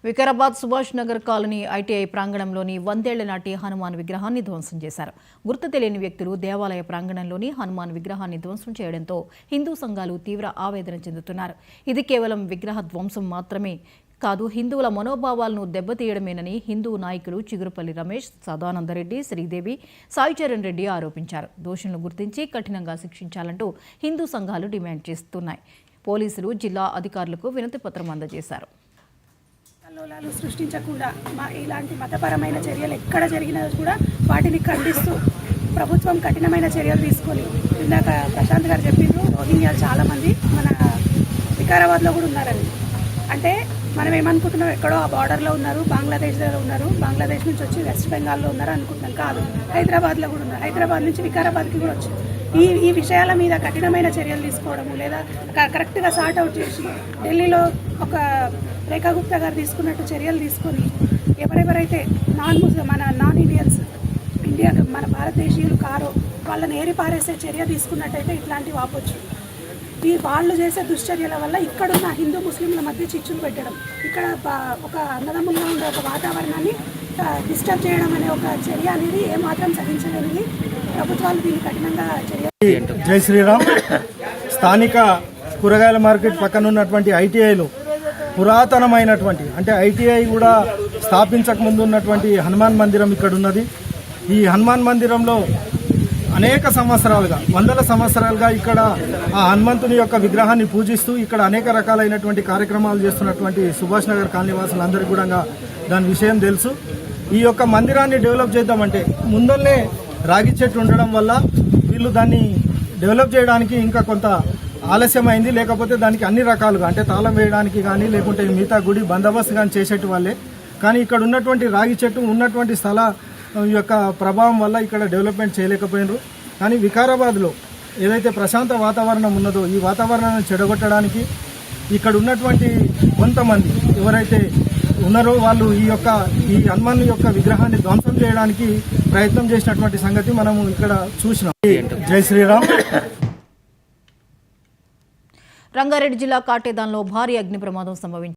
Vikarabad Subhash Nagar colony ITI ప్రాంగణంలోని 100 ఏళ్ల నాటి హనుమాన్ విగ్రహాన్ని ధ్వంసం చేశారు. గుర్తు తెలియని వ్యక్తులు దేవాలయ ప్రాంగణంలోని హనుమాన్ విగ్రహాన్ని ధ్వంసం చేయడంతో హిందూ సంఘాలు తీవ్ర ఆవేదన చెందుతున్నారు. ఇది కేవలం విగ్రహ ధ్వంసం మాత్రమే కాదు, హిందువుల మనోభావాలను దెబ్బతీయడమేనని హిందూ నాయకులు చిగురుపల్లి రమేష్, సదానందరెడ్డి, శ్రీదేవి, సాయిచరణ్ రెడ్డి ఆరోపించారు. దోషులను గుర్తించి కఠినంగా శిక్షించాలంటూ హిందూ సంఘాలు డిమాండ్ చేస్తున్నాయి. పోలీసులు జిల్లా అధికారులకు వినతి పత్రం అందజేశారు. కల్లోలాలు సృష్టించకుండా ఇలాంటి మతపరమైన చర్యలు ఎక్కడ జరిగినా కూడా వాటిని ఖండిస్తూ ప్రభుత్వం కఠినమైన చర్యలు తీసుకొని, ఇందాక ప్రశాంత్ గారు చెప్పిండ్రు రోహింగ్యాలు చాలామంది మన వికారాబాద్లో కూడా ఉన్నారని. అంటే మనం ఏమనుకుంటున్నాం, ఎక్కడో ఆ బార్డర్లో ఉన్నారు, బంగ్లాదేశ్లో ఉన్నారు, బంగ్లాదేశ్ నుంచి వచ్చి వెస్ట్ బెంగాల్లో ఉన్నారు అనుకుంటున్నాం. కాదు, హైదరాబాద్లో కూడా ఉన్నారు. హైదరాబాద్ నుంచి వికారాబాద్కి కూడా వచ్చారు. ఈ విషయాల మీద కఠినమైన చర్యలు తీసుకోవడము, లేదా కరెక్ట్గా సార్ట్ అవుట్ చేసి ఢిల్లీలో ఒక రేఖా గుప్తా గారు తీసుకున్నట్టు చర్యలు తీసుకొని ఎవరెవరైతే నాన్ ఇండియన్స్ మన భారతదేశీయులు కారో వాళ్ళని ఏరి పారేసే చర్య తీసుకున్నట్టయితే ఇట్లాంటివి ఆపొచ్చు. వాళ్ళు చేసే దుశ్చర్యల వల్ల ఇక్కడున్న హిందూ ముస్లింల మధ్య చిచ్చులు పెట్టడం, ఇక్కడ ఒక అన్నదమ్ముల్లో ఉండే ఒక వాతావరణాన్ని డిస్టర్బ్ చేయడం అనే ఒక చర్య అనేది ఏమాత్రం సహించలేనిది. ప్రభుత్వాలు దీన్ని కఠినంగా చర్య. జై శ్రీరామ్. స్థానిక కూరగాయల మార్కెట్ పక్కన ఉన్నటువంటి ఐటీఐలో పురాతనమైనటువంటి, అంటే ఐటీఐ కూడా స్థాపించక ముందు ఉన్నటువంటి హనుమాన్ మందిరం ఇక్కడ ఉన్నది. ఈ హనుమాన్ మందిరంలో అనేక సంవత్సరాలుగా, వందల సంవత్సరాలుగా ఇక్కడ ఆ హనుమంతుని యొక్క విగ్రహాన్ని పూజిస్తూ ఇక్కడ అనేక రకాలైనటువంటి కార్యక్రమాలు చేస్తున్నటువంటి సుభాష్ నగర్ కాలనీవాసులందరికీ కూడా దాని విషయం తెలుసు. ఈ యొక్క మందిరాన్ని డెవలప్ చేద్దామంటే ముందల్నే రాగి చెట్టు ఉండడం వల్ల వీళ్ళు దాన్ని డెవలప్ చేయడానికి ఇంకా కొంత ఆలస్యమైంది. లేకపోతే దానికి అన్ని రకాలుగా, అంటే తాళం వేయడానికి కానీ, లేకుంటే మిగతా గుడి బందోబస్తు కానీ చేసేటి వాళ్ళే. కానీ ఇక్కడ ఉన్నటువంటి రాగి చెట్టు ఉన్నటువంటి స్థల యొక్క ప్రభావం వల్ల ఇక్కడ డెవలప్మెంట్ చేయలేకపోయినారు. కానీ వికారాబాద్లో ఏదైతే ప్రశాంత వాతావరణం ఉన్నదో, ఈ వాతావరణాన్ని చెడగొట్టడానికి ఇక్కడ ఉన్నటువంటి కొంతమంది ఎవరైతే ఉన్నారో వాళ్ళు ఈ హనుమాన్ యొక్క విగ్రహాన్ని ధ్వంసం చేయడానికి ప్రయత్నం చేసినటువంటి సంగతి మనము ఇక్కడ చూసినాం. జై శ్రీరామ్. రంగారెడ్డి జిల్లా కాటేదాన్లో భారీ అగ్ని ప్రమాదం సంభవించింది.